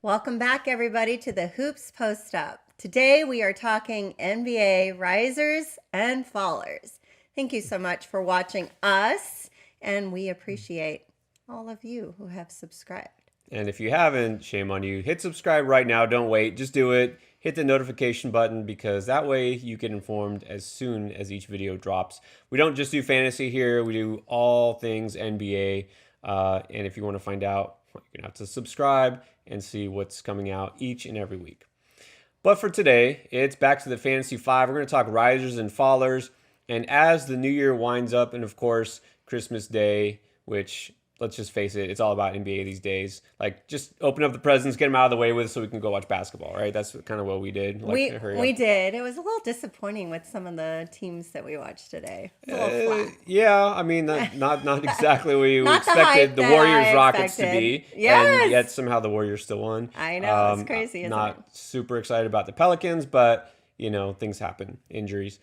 Welcome back, everybody, to the Hoops Post Up. Today we are talking NBA risers and fallers. Thank you so much for watching us, and we appreciate all of you who have subscribed. And if you haven't, shame on you. Hit subscribe right now. Don't wait. Just do it. Hit the notification button because that way you get informed as soon as each video drops. We don't just do fantasy here. We do all things NBA. And if you want to find out, you're going to have to subscribe and see what's coming out each and every week. But for today, it's back to the Fantasy 5. We're going to talk risers and fallers. And as the new year winds up, and of course, Christmas Day, which, let's just face it, it's all about NBA these days. Like, just open up the presents, get them out of the way with so we can go watch basketball, right? That's kind of what we did. Like, we did. It was a little disappointing with some of the teams that we watched today. It was a little flat. Yeah, I mean, not exactly what you Not the expected hype the that Warriors I Rockets to expected. be. Yes! And yet somehow the Warriors still won. I know, it's crazy, isn't Not it? super excited about the Pelicans, but, things happen, injuries.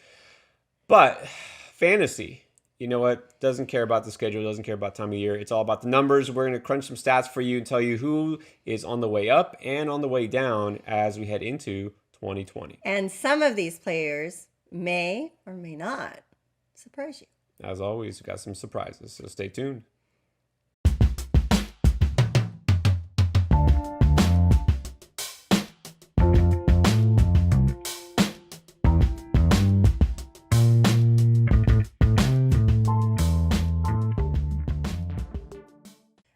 But fantasy, you know what? Doesn't care about the schedule, doesn't care about time of year. It's all about the numbers. We're going to crunch some stats for you and tell you who is on the way up and on the way down as we head into 2020. And some of these players may or may not surprise you. As always, we've got some surprises, so stay tuned.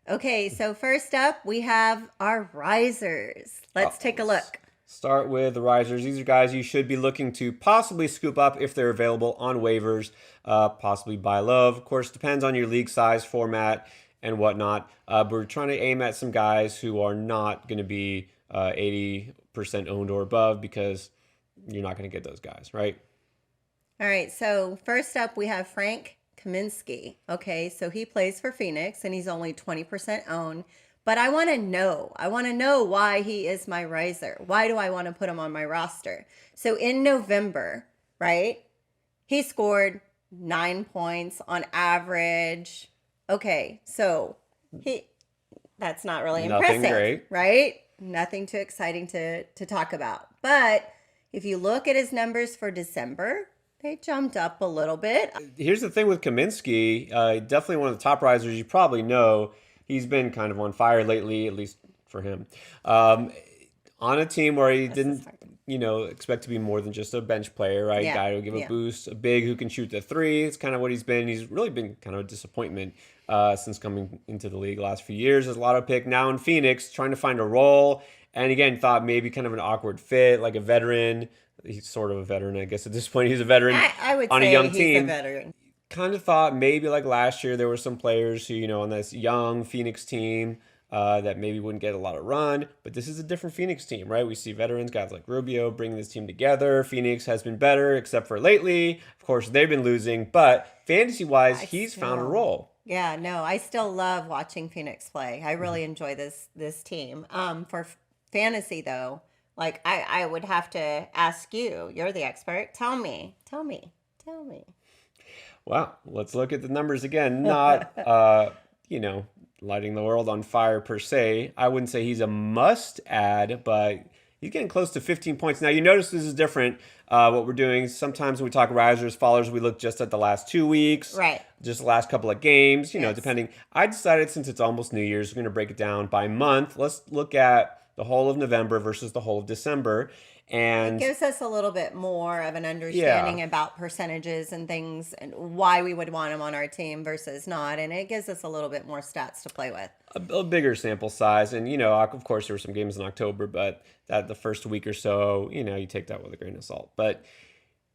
Okay, so first up, we have our risers. Let's take a look. Start with the risers. These are guys you should be looking to possibly scoop up if they're available on waivers, possibly buy low. Of course, depends on your league size, format, and whatnot. But we're trying to aim at some guys who are not going to be 80% owned or above because you're not going to get those guys, right? All right, so first up, we have Frank Kaminsky. Okay, so he plays for Phoenix and he's only 20% owned. But I want to know why he is my riser. Why do I want to put him on my roster? So in November, right, he scored 9 points on average. Okay, so that's not really Nothing impressive, great. right? Nothing too exciting to talk about. But if you look at his numbers for December, they jumped up a little bit. Here's the thing with Kaminsky, definitely one of the top risers you probably know. He's been kind of on fire lately, at least for him. On a team where he didn't, expect to be more than just a bench player, right? Yeah. Guy who give a boost, a big who can shoot the three. It's kind of what he's been. He's really been kind of a disappointment since coming into the league last few years. There's a lot of pick now in Phoenix, trying to find a role. And again, thought maybe kind of an awkward fit, like a veteran. He's sort of a veteran, I guess. At this point, he's a veteran I would on say a young he's team. a veteran. Kind of thought maybe like last year there were some players who, on this young Phoenix team that maybe wouldn't get a lot of run. But this is a different Phoenix team, right? We see veterans, guys like Rubio, bringing this team together. Phoenix has been better, except for lately. Of course, they've been losing. But fantasy-wise, he's found a role. Yeah, no, I still love watching Phoenix play. I really enjoy this team. For fantasy, though, like I would have to ask you. You're the expert. Tell me. Well, let's look at the numbers again. Not, lighting the world on fire per se. I wouldn't say he's a must add, but he's getting close to 15 points. Now, you notice this is different. What we're doing, sometimes when we talk risers, fallers, we look just at the last 2 weeks. Right. Just the last couple of games, Yes. depending. I decided since it's almost New Year's, we're going to break it down by month. Let's look at the whole of November versus the whole of December. And It gives us a little bit more of an understanding about percentages and things and why we would want him on our team versus not. And it gives us a little bit more stats to play with. a bigger sample size. And, of course, there were some games in October, but that the first week or so, you take that with a grain of salt. But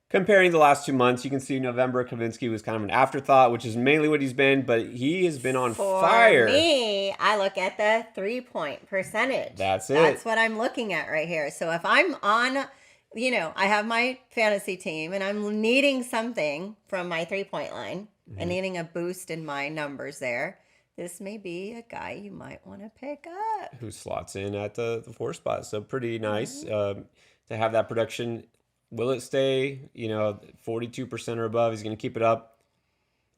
comparing the last 2 months, you can see November, Kavinsky was kind of an afterthought, which is mainly what he's been, but he has been on fire. For me, I look at the 3-point percentage. That's it. That's what I'm looking at right here. So if I'm on, I have my fantasy team and I'm needing something from my 3-point line and needing a boost in my numbers there, this may be a guy you might want to pick up. Who slots in at the 4 spot. So pretty nice to have that production. Will it stay, 42% or above? He's going to keep it up.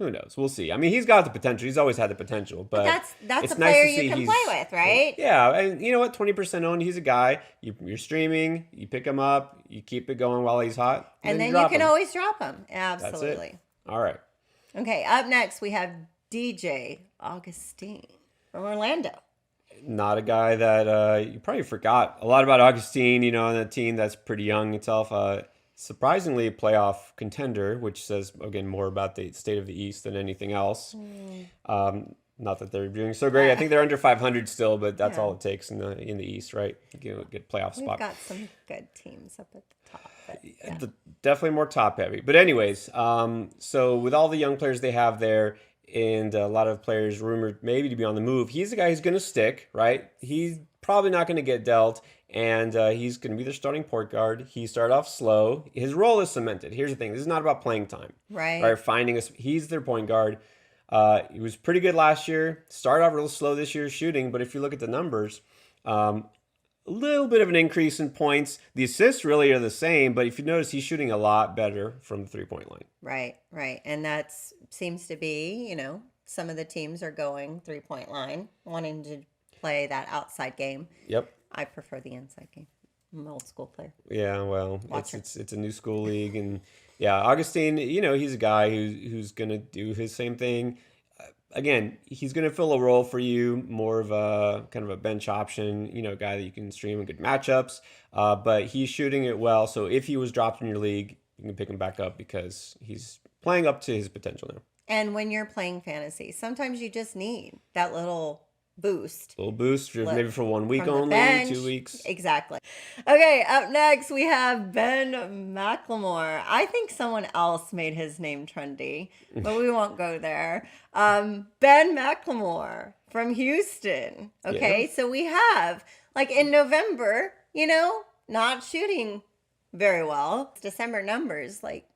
Who knows? We'll see. I mean, he's got the potential. He's always had the potential, But but that's a it's nice player to you see can he's play with, right? yeah. And you know what? 20% owned. He's a guy. You're streaming. You pick him up. You keep it going while he's hot, and And then you then you drop can him. always drop him. That's it. Absolutely. All right. Okay, up next we have DJ Augustine from Orlando. Not a guy that you probably forgot a lot about Augustine, you know, on a team that's pretty young itself. Surprisingly, a playoff contender, which says, again, more about the state of the East than anything else. Not that they're doing so great. I think they're under 500 still, but that's Yeah. all it takes in the East, right? To get a good playoff We've spot. got some good teams up at the top. But yeah. Definitely more top heavy. But anyways, so with all the young players they have there, and a lot of players rumored maybe to be on the move, he's a guy who's going to stick, right? He's probably not going to get dealt, and he's going to be their starting point guard. He started off slow. His role is cemented. Here's the thing: this is not about playing time, Right. Finding us, he's their point guard. He was pretty good last year. Started off real slow this year shooting, but if you look at the numbers, a little bit of an increase in points. The assists really are the same, but if you notice, he's shooting a lot better from the 3-point line. Right, right. And that seems to be, some of the teams are going 3-point line, wanting to play that outside game. Yep. I prefer the inside game. I'm an old school player. Yeah, well, Watcher. it's a new school league, and yeah, Augustine, he's a guy who's gonna do his same thing. Again, he's gonna fill a role for you, more of a kind of a bench option, guy that you can stream in good matchups. But he's shooting it well, so if he was dropped in your league, you can pick him back up because he's playing up to his potential now. And when you're playing fantasy, sometimes you just need that little boost. Little boost, maybe for 1 week from the only, bench. 2 weeks. Exactly. Okay, up next we have Ben McLemore. I think someone else made his name trendy, but we won't go there. Ben McLemore from Houston. Okay, Yeah. so we have, like in November, not shooting very well. December numbers, like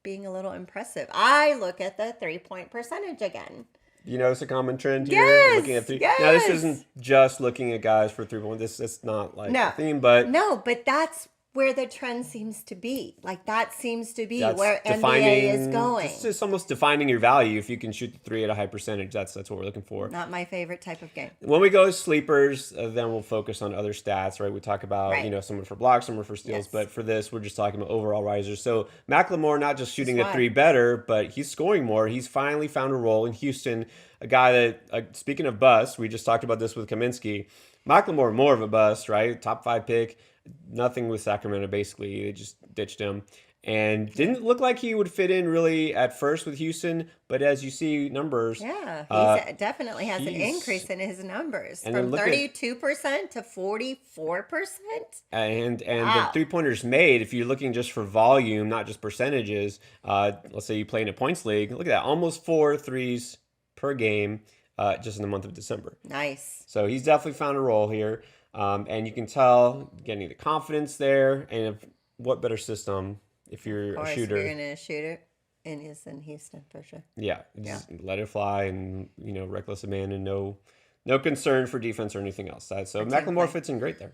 being a little impressive. I look at the 3-point percentage again. You notice a common trend here? Yes, Looking at three. yes. Now, this isn't just looking at guys for 3-point. It's not like No. a theme, but No, but that's where the trend seems to be. Like that seems to be that's where NBA is going. It's just almost defining your value. If you can shoot the three at a high percentage, that's what we're looking for. Not my favorite type of game. When we go sleepers, then we'll focus on other stats, right? We talk about, Right. someone for blocks, someone for steals, Yes. but for this, we're just talking about overall risers. So McLemore, not just shooting That's the why. three better, but he's scoring more. He's finally found a role in Houston, a guy that, speaking of bust, we just talked about this with Kaminsky. McLemore, more of a bust, right? Top 5 pick. Nothing with Sacramento, basically. They just ditched him. And didn't look like he would fit in really at first with Houston, but as you see numbers, Yeah, he definitely has an he's- increase in his numbers And then from look at- 32% to 44%. and Wow. the 3-pointers made, if you're looking just for volume, not just percentages, let's say you play in a points league, look at that, almost 4 threes per game just in the month of December. Nice. So he's definitely found a role here, and you can tell getting the confidence there, and what better system if you're Of a course, if shooter. you're going to shoot it, it is in Houston for sure. Yeah, just let it fly, and reckless abandon, no concern for defense or anything else. So team McLemore play. fits in great there.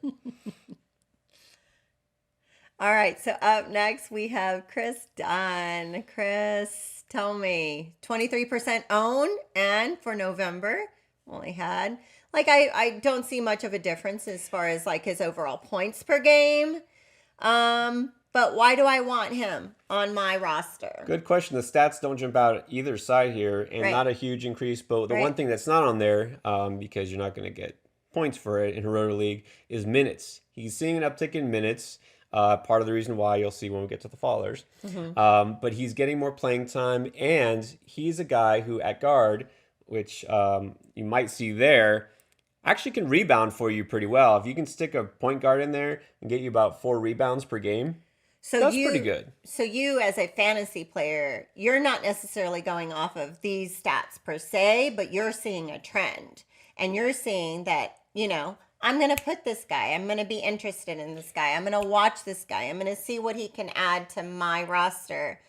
All right, so up next we have Chris Dunn. Chris, tell me, 23% own, and for November, only had, like, I don't see much of a difference as far as like his overall points per game. But why do I want him on my roster? Good question. The stats don't jump out either side here, and Right. not a huge increase. But the Right. one thing that's not on there, because you're not going to get points for it in a roto league, is minutes. He's seeing an uptick in minutes. Part of the reason why you'll see when we get to the fallers. But he's getting more playing time, and he's a guy who at guard, which you might see there, actually can rebound for you pretty well. If you can stick a point guard in there and get you about 4 rebounds per game, So that's pretty good. So you, as a fantasy player, you're not necessarily going off of these stats per se, but you're seeing a trend, and you're seeing that, I'm going to put this guy, I'm going to be interested in this guy, I'm going to watch this guy, I'm going to see what he can add to my roster.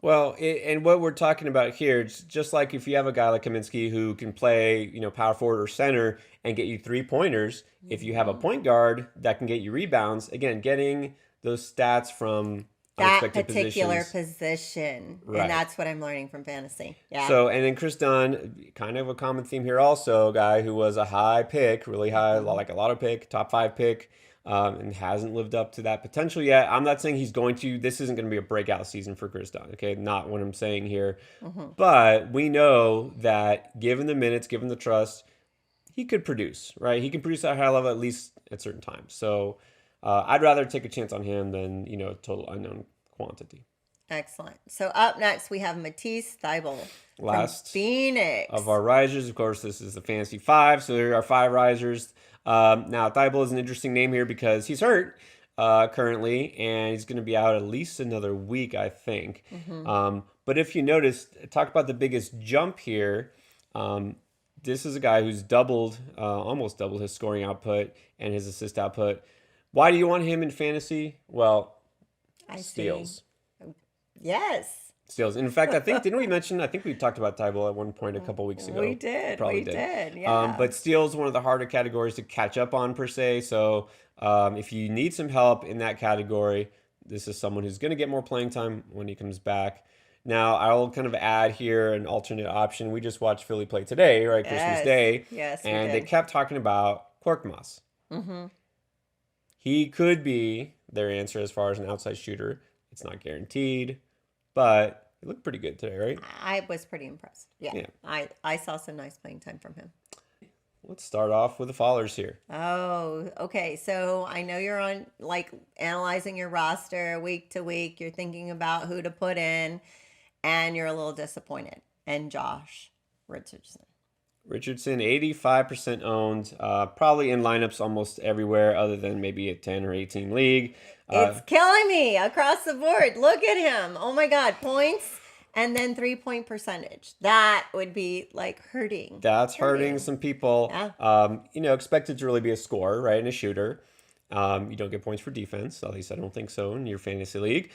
Well, and what we're talking about here, it's just like if you have a guy like Kaminsky who can play, power forward or center and get you 3-pointers. If you have a point guard that can get you rebounds, again, getting those stats from That unexpected particular positions. position. And Right. that's what I'm learning from fantasy. Yeah. So, and then Chris Dunn, kind of a common theme here also, a guy who was a high pick, really high, Mhm. like a lot of pick, top five pick, and hasn't lived up to that potential yet. I'm not saying he's going to, this isn't going to be a breakout season for Chris Dunn, okay? Not what I'm saying here. Mhm. But we know that given the minutes, given the trust, he could produce, right? He can produce at a high level at least at certain times. So I'd rather take a chance on him than, total unknown quantity. Excellent. So up next we have Matisse Thybulle from Last of Phoenix. our risers. Of course, this is the Fantasy Five, so there are five risers. Now, Thibault is an interesting name here because he's hurt currently, and he's going to be out at least another week, I think. Hmm. But if you notice, talk about the biggest jump here. Um, this is a guy who's doubled, almost doubled his scoring output and his assist output. Why do you want him in fantasy? Well, I see. steals. Yes. Steals. In fact, I think didn't we mention? I think we talked about Tybull at one point a couple weeks ago. We did. Probably We did. did. Yeah. But steals is one of the harder categories to catch up on per se. So if you need some help in that category, this is someone who's going to get more playing time when he comes back. Now I'll kind of add here an alternate option. We just watched Philly play today, right? Christmas Yes. Day, Yes, we and they did. kept talking about Korkmaz. Hmm. He could be their answer as far as an outside shooter. It's not guaranteed, but he looked pretty good today, right? I was pretty impressed. Yeah. Yeah. I saw some nice playing time from him. Let's start off with the followers here. Oh, okay. So I know you're on like analyzing your roster week to week. You're thinking about who to put in, and you're a little disappointed. And Josh Richardson. Richardson, 85% owned, probably in lineups almost everywhere other than maybe a 10 or 18 league. It's killing me across the board. Look at him. Oh my God. Points and then 3-point percentage. That would be like hurting. That's hurting some people. Yeah. Expected to really be a scorer, right, and a shooter. You don't get points for defense. At least I don't think so in your fantasy league.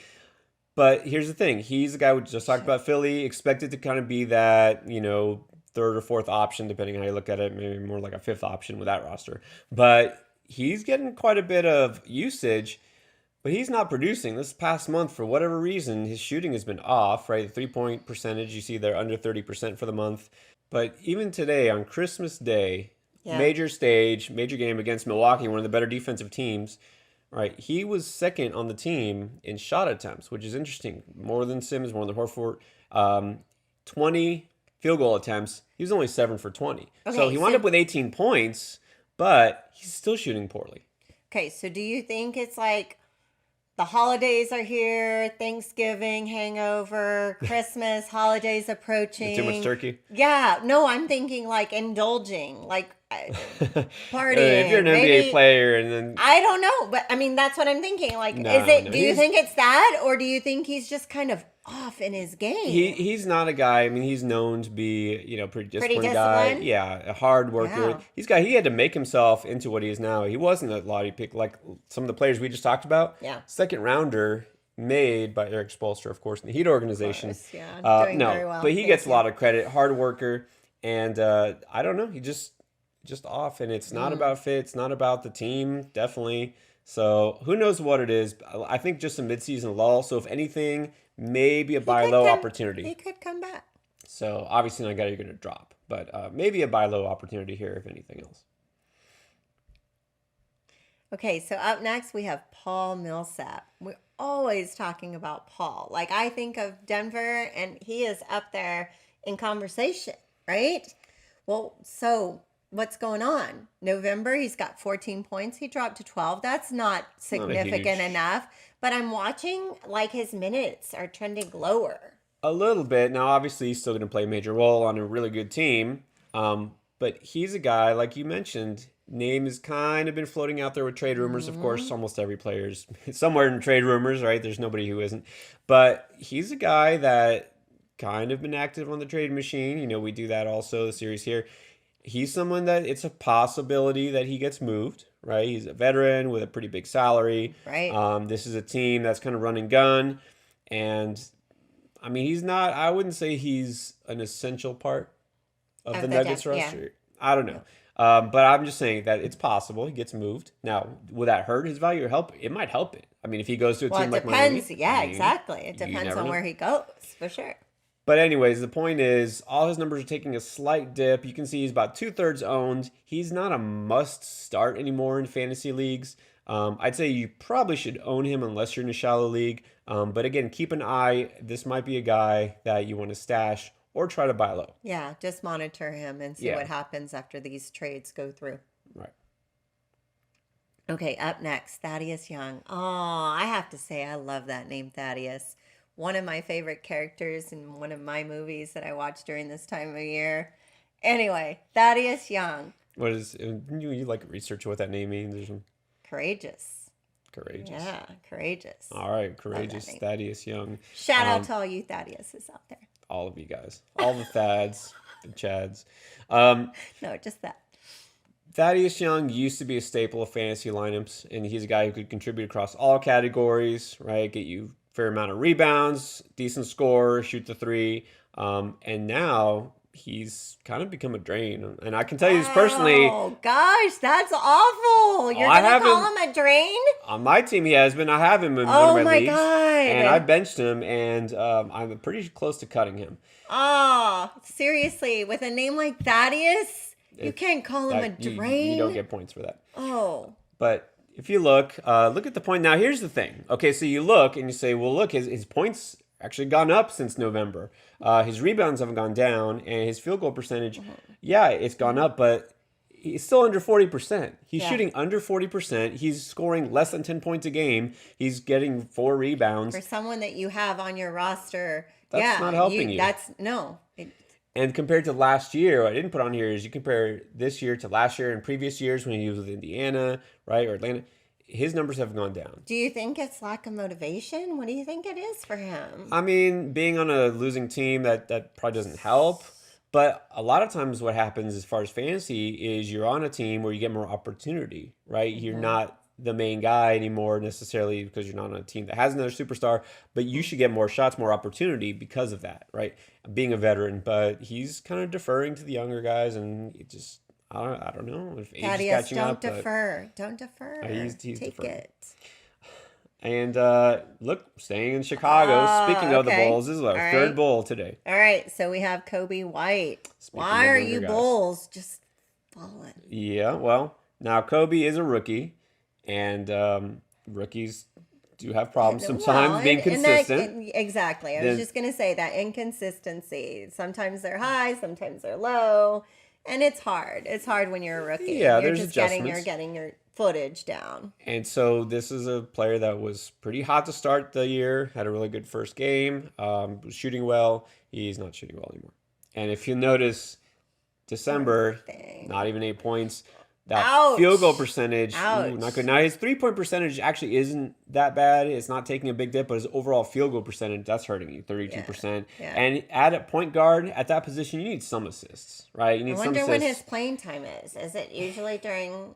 But here's the thing. He's the guy we just talked about, Philly, expected to kind of be that, third or fourth option, depending on how you look at it, maybe more like a fifth option with that roster. But he's getting quite a bit of usage, but he's not producing. This past month, for whatever reason, his shooting has been off, right? The 3-point percentage, you see they're under 30% for the month. But even today, on Christmas Day, Yeah. major stage, major game against Milwaukee, one of the better defensive teams, right? He was second on the team in shot attempts, which is interesting. More than Simmons, more than Horford. 20 field goal attempts. He was only 7 for 20. So Okay, he wound so up with 18 points, but he's still shooting poorly. okay, so do you think it's like the holidays are here, Thanksgiving hangover, Christmas, holidays approaching? Too much turkey? Yeah, no, I'm thinking like indulging, like If you're partying. an NBA player and then I don't know, but I mean that's what I'm thinking. Like, no, do you think it's that, or do you think he's just kind of off in his game? he's not a guy. I mean, he's known to be pretty Pretty disciplined guy. disciplined? Yeah, a hard worker. Yeah. He had to make himself into what he is now. He wasn't a lottery pick like some of the players we just talked about. Yeah. Second rounder made by Eric Spoelstra, of course, in the Heat organization. Of course, yeah, doing No, very well. but he Thank gets a you. lot of credit. Hard worker, and I don't know. He just off, and it's not about fit. It's not about the team, definitely. So who knows what it is? I think just a midseason lull. So if anything, maybe a buy low opportunity. He could come back. So obviously not a guy you're going to drop, but maybe a buy low opportunity here if anything else. Okay, so up next we have Paul Millsap. We're always talking about Paul. Like I think of Denver, and he is up there in conversation, right? Well, so what's going on? November, he's got 14 points. He dropped to 12. That's not significant huge. enough. But I'm watching like his minutes are trending lower. A little bit. Now, obviously, he's still going to play a major role on a really good team. But he's a guy, like you mentioned, name has kind of been floating out there with trade rumors. Of course, almost every player's somewhere in trade rumors, right? There's nobody who isn't. But he's a guy that kind of been active on the trade machine. We do that also, the series here. He's someone that it's a possibility that he gets moved, right? He's a veteran with a pretty big salary. Right. This is a team that's kind of run and gun. And I mean, I wouldn't say he's an essential part of the Nuggets roster. I don't know. But I'm just saying that it's possible he gets moved. Now, will that hurt his value or help? It might help it. I mean, if he goes to a Well, team it like Miami, depends. Yeah, I mean, exactly. It you depends never on know. where he goes, for sure. But anyways, the point is, all his numbers are taking a slight dip. You can see he's about 2/3 owned. He's not a must start anymore in fantasy leagues. I'd say you probably should own him unless you're in a shallow league. But again, keep an eye. This might be a guy that you want to stash or try to buy low. Yeah, just monitor him and see Yeah, what happens after these trades go through. right. Okay, up next, Thaddeus Young. Oh, I have to say, I love that name, Thaddeus. One of my favorite characters in one of my movies that I watch during this time of year. Anyway, Thaddeus Young. What is you like research what that name means? Or something? Courageous. Courageous. Yeah, courageous. All right, Love courageous that name. Thaddeus Young. Shout out Um, to all you Thaddeus's out there. all of you guys, all the Thads, the Chads. Um, No, just that. Thaddeus Young used to be a staple of fantasy lineups, and he's a guy who could contribute across all categories, right? Get you fair amount of rebounds, decent score, shoot the three, and now he's kind of become a drain. And I can tell you this personally, Oh, gosh, that's awful. You're I going to call haven't him a drain? on my team. He has been. I have him in one Oh, of my my leagues, and I God. benched him, and I'm pretty close to cutting him. Oh, seriously, with a name like Thaddeus, you It, can't call him a that you don't drain? get points for that. Oh, But if you look at the point. Now, here's the thing. Okay, so you look and you say, well, look, his points actually gone up since November. His rebounds haven't gone down, and his field goal percentage, yeah, it's gone up, but he's still under 40%. He's yeah. shooting under 40%. He's scoring less than 10 points a game. He's getting 4 rebounds. For someone that you have on your roster, That's yeah, not helping you. that's no. And compared to last year, what I didn't put on here is you compare this year to last year and previous years when he was with Indiana, right, or Atlanta, his numbers have gone down. Do you think it's lack of motivation? What do you think it is for him? I mean, being on a losing team, that probably doesn't help. But a lot of times what happens as far as fantasy is you're on a team where you get more opportunity, right? You're not the main guy anymore necessarily because you're not on a team that has another superstar, but you should get more shots, more opportunity because of that, right? Being a veteran, but he's kind of deferring to the younger guys, and it just I don't know if age is Thaddeus, catching don't up. But defer. Don't defer. he's Take deferring. it. And look, staying in Chicago. Speaking of the Okay. Bulls, this is our All right. third Bull today. All right, so we have Kobe White. Speaking Why of are younger you guys. Bulls just falling? Yeah, well, now Kobe is a rookie, and rookies do have problems sometimes Well, being consistent. exactly. I Then- was just going to say that inconsistency. Sometimes they're high, sometimes they're low, and it's hard. It's hard when you're a rookie. Yeah, you're there's just adjustments. getting your footage down. And so this is a player that was pretty hot to start the year, had a really good first game, was shooting well. He's not shooting well anymore. And if you notice, December, thing. not even 8 points. That Ouch. field goal percentage, Ouch. not good. Now his 3-point percentage actually isn't that bad. It's not taking a big dip, but his overall field goal percentage, that's hurting you, 32%. Yeah. And at a point guard, at that position, you need some assists, right? You I need some wonder when his assists. playing time is. Is it usually during?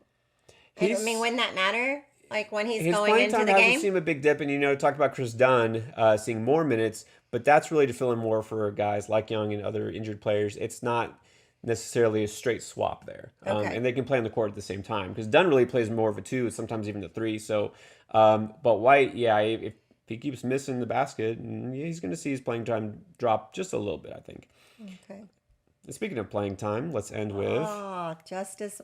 I He's- mean, wouldn't that matter? Like when he's His going playing into time the hasn't game? seen a big dip, and talk about Chris Dunn seeing more minutes, but that's really to fill in more for guys like Young and other injured players. It's not necessarily a straight swap there, Okay. and they can play on the court at the same time because Dunn really plays more of a 2, sometimes even the 3. So, but White, yeah, if he keeps missing the basket, yeah, he's going to see his playing time drop just a little bit, I think. Okay. And speaking of playing time, let's end with Justice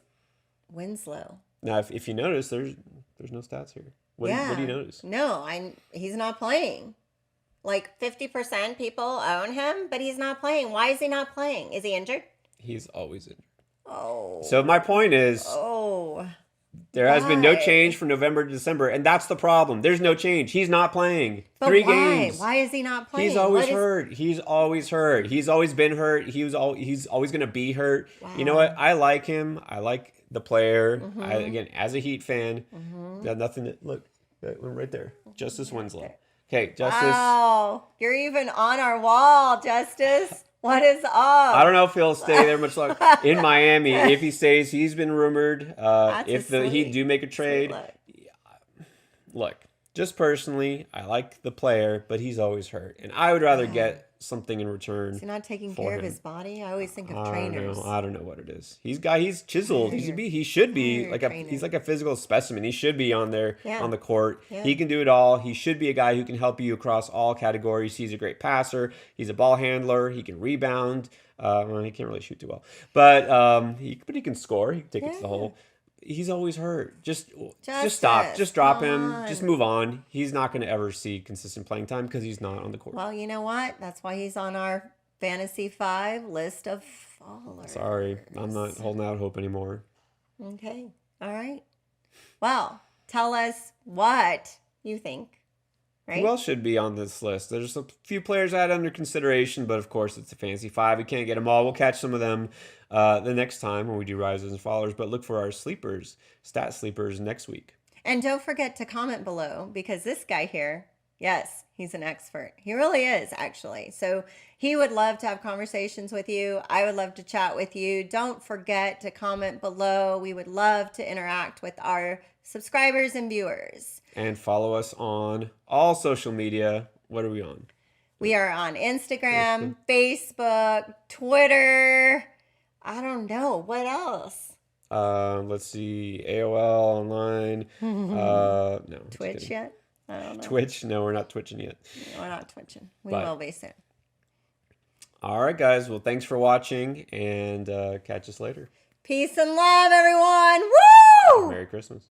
Winslow. now. If you notice, there's no stats here. What do you notice? No, he's not playing. Like 50% people own him, but he's not playing. Why is he not playing? Is he injured? He's always injured. Oh. So my point is, Oh. there has been no Why? change from November to December, and that's the problem. There's no change. He's not playing. But 3 why? games. Why is he not playing? He's always What is- hurt. He's always hurt. He's always been hurt. He's always going to be hurt. You know Wow. what? I like him. I like the player. Mm-hmm. Again, as a Heat fan, got nothing to look. That one right there. Justice Winslow. Okay, Justice. Wow. You're even on our wall, Justice. What is up? I don't know if he'll stay there much longer in Miami. If he stays, he's been rumored. That's If a the Heat sweet- do make a sweet trade, look. look, just personally, I like the player, but he's always hurt. And I would rather get something in return. Is he not taking for care of him. his body? I always think of I don't trainers. know. I don't know what it is. He's chiseled. Hire He should be hire a like trainer. he's like a physical specimen. He should be on there Yeah. on the court. Yeah. He can do it all. He should be a guy who can help you across all categories. He's a great passer. He's a ball handler. He can rebound. Well, he can't really shoot too well, but he can score. He can take it to the Yeah. hole. He's always hurt. Just Justice, stop. Just drop come him. on. Just move on. He's not going to ever see consistent playing time because he's not on the court. Well, you know what? That's why he's on our Fantasy 5 list of followers. Sorry, I'm not holding out hope anymore. Okay. All right. Well, tell us what you think. Right? Who else should be on this list? There's a few players I had under consideration, but of course it's a Fantasy 5. We can't get them all. We'll catch some of them the next time when we do rises and fallers, but look for our sleepers, stat sleepers next week. And don't forget to comment below because this guy here, yes, he's an expert. He really is, actually. So he would love to have conversations with you. I would love to chat with you. Don't forget to comment below. We would love to interact with our subscribers and viewers. And follow us on all social media. What are we on? We are on Instagram, Facebook, Twitter. I don't know. What else? Let's see. AOL online. No. just Twitch kidding. yet? I don't know. Twitch? No, we're not twitching yet. We're not twitching. We But- will be soon. All right, guys. Well, thanks for watching, and catch us later. Peace and love, everyone. Woo! Merry Christmas.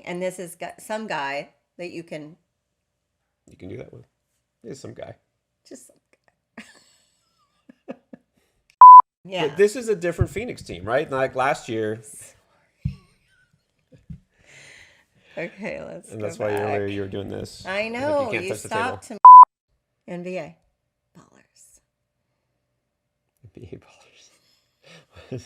And this is some guy that you can You can do that with. There's some guy. just some guy. Yeah. But this is a different Phoenix team, right? Like last year. Okay, let's And go that's why back. earlier you were doing this. I Like know. can't You touch the table. stopped to NBA ballers. NBA ballers.